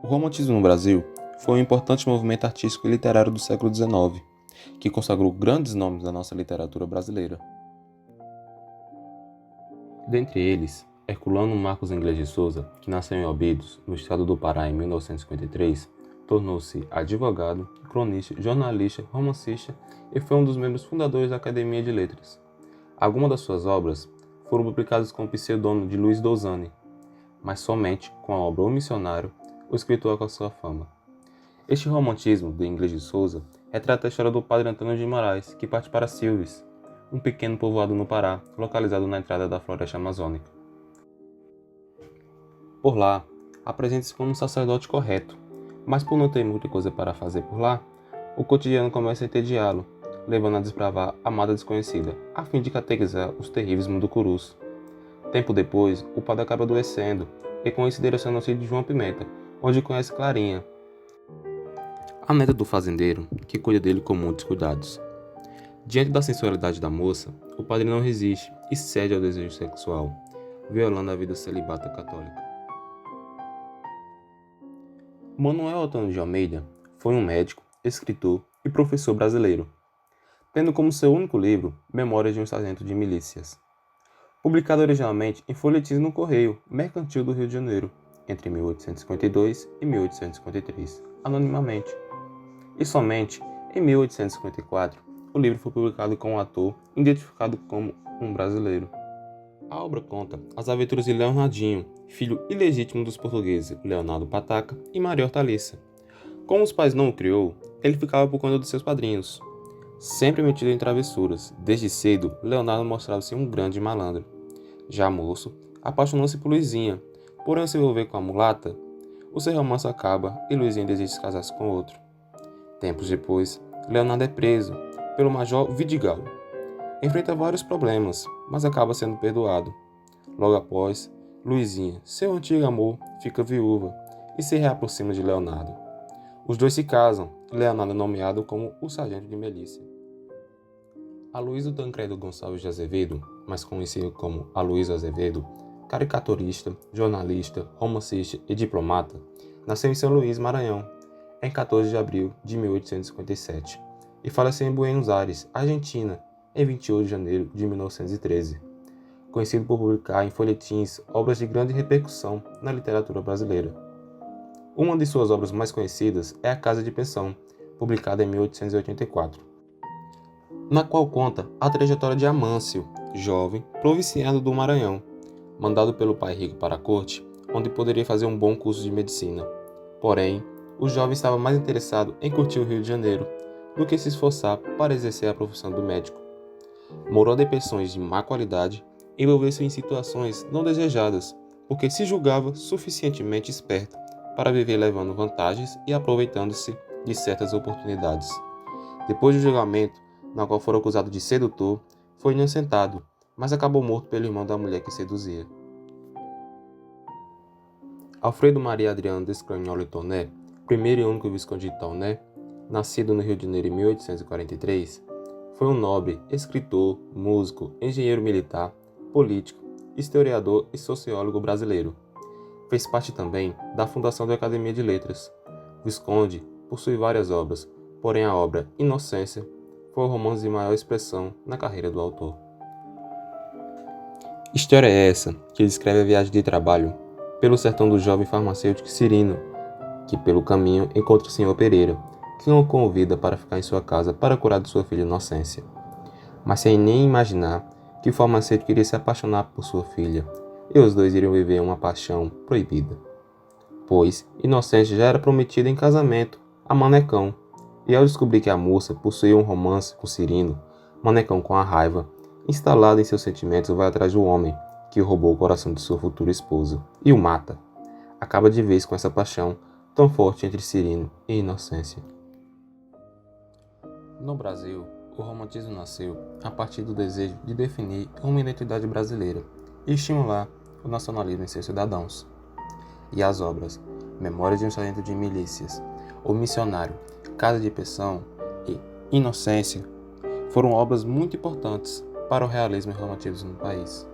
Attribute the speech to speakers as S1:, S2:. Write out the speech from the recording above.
S1: O romantismo no Brasil foi um importante movimento artístico e literário do século XIX, que consagrou grandes nomes da nossa literatura brasileira. Dentre eles, Herculano Marcos Inglês de Souza, que nasceu em Óbidos, no estado do Pará em 1953, tornou-se advogado, cronista, jornalista, romancista e foi um dos membros fundadores da Academia de Letras. Algumas das suas obras foram publicadas com o pseudônimo de Luiz Douzane, mas somente com a obra O Missionário, o escritor alcançou a fama. Este romantismo de Inglês de Souza retrata a história do padre Antônio de Moraes, que parte para Silves, um pequeno povoado no Pará, localizado na entrada da floresta amazônica. Por lá, apresenta-se como um sacerdote correto, mas por não ter muita coisa para fazer por lá, o cotidiano começa a entediá-lo, levando a desbravar a mata desconhecida, a fim de catequizar os terríveis munducurus. Tempo depois, o padre acaba adoecendo, e com isso direciona ao sítio de João Pimenta, onde conhece Clarinha, a neta do fazendeiro, que cuida dele com muitos cuidados. Diante da sensualidade da moça, o padre não resiste e cede ao desejo sexual, violando a vida celibata católica. Manuel Antônio de Almeida foi um médico, escritor e professor brasileiro, tendo como seu único livro Memórias de um Sargento de Milícias, publicado originalmente em folhetins no Correio Mercantil do Rio de Janeiro, entre 1852 e 1853, anonimamente. E somente em 1854, o livro foi publicado com um ator identificado como um brasileiro. A obra conta as aventuras de Leonardinho, filho ilegítimo dos portugueses Leonardo Pataca e Maria Hortaliça. Como os pais não o criou, ele ficava por conta dos seus padrinhos. Sempre metido em travessuras, desde cedo, Leonardo mostrava-se um grande malandro. Já moço, apaixonou-se por Luizinha, porém ao se envolver com a mulata, o seu romance acaba e Luizinha desiste de casar-se com outro. Tempos depois, Leonardo é preso pelo Major Vidigal. Enfrenta vários problemas, mas acaba sendo perdoado. Logo após, Luizinha, seu antigo amor, fica viúva e se reaproxima de Leonardo. Os dois se casam e Leonardo é nomeado como o Sargento de Milícia. Aloysio Tancredo Gonçalves de Azevedo, mais conhecido como Aloysio Azevedo, caricaturista, jornalista, romancista e diplomata, nasceu em São Luís, Maranhão, em 14 de abril de 1857 e faleceu em Buenos Aires, Argentina, em 28 de janeiro de 1913. Conhecido por publicar em folhetins obras de grande repercussão na literatura brasileira. Uma de suas obras mais conhecidas é A Casa de Pensão, publicada em 1884, na qual conta a trajetória de Amâncio, jovem provinciano do Maranhão, mandado pelo pai rico para a corte, onde poderia fazer um bom curso de medicina. Porém, o jovem estava mais interessado em curtir o Rio de Janeiro do que se esforçar para exercer a profissão do médico. Morou em pensões de má qualidade e envolveu-se em situações não desejadas, porque se julgava suficientemente esperto para viver levando vantagens e aproveitando-se de certas oportunidades. Depois do julgamento, na qual foi acusado de sedutor, foi inocentado, mas acabou morto pelo irmão da mulher que seduzia. Alfredo Maria Adriano Descagnoli Toné, primeiro e único Visconde de Toné, nascido no Rio de Janeiro em 1843, foi um nobre, escritor, músico, engenheiro militar, político, historiador e sociólogo brasileiro. Fez parte também da fundação da Academia de Letras. Visconde possui várias obras, porém a obra Inocência foi o romance de maior expressão na carreira do autor. História é essa que descreve a viagem de trabalho pelo sertão do jovem farmacêutico Cirino, que pelo caminho encontra o Sr. Pereira, que o convida para ficar em sua casa para curar de sua filha Inocência. Mas sem nem imaginar que o farmacêutico iria se apaixonar por sua filha, e os dois iriam viver uma paixão proibida. Pois Inocência já era prometida em casamento a Manecão, e ao descobrir que a moça possuía um romance com Cirino, Manecão, com a raiva instalada em seus sentimentos, vai atrás do homem que roubou o coração de sua futura esposa e o mata. Acaba de vez com essa paixão tão forte entre Cirino e Inocência. No Brasil, o romantismo nasceu a partir do desejo de definir uma identidade brasileira e estimular o nacionalismo em seus cidadãos. E as obras Memórias de um Sargento de Milícias, O Missionário, Casa de Pensão e Inocência foram obras muito importantes para o realismo e romantismo no país.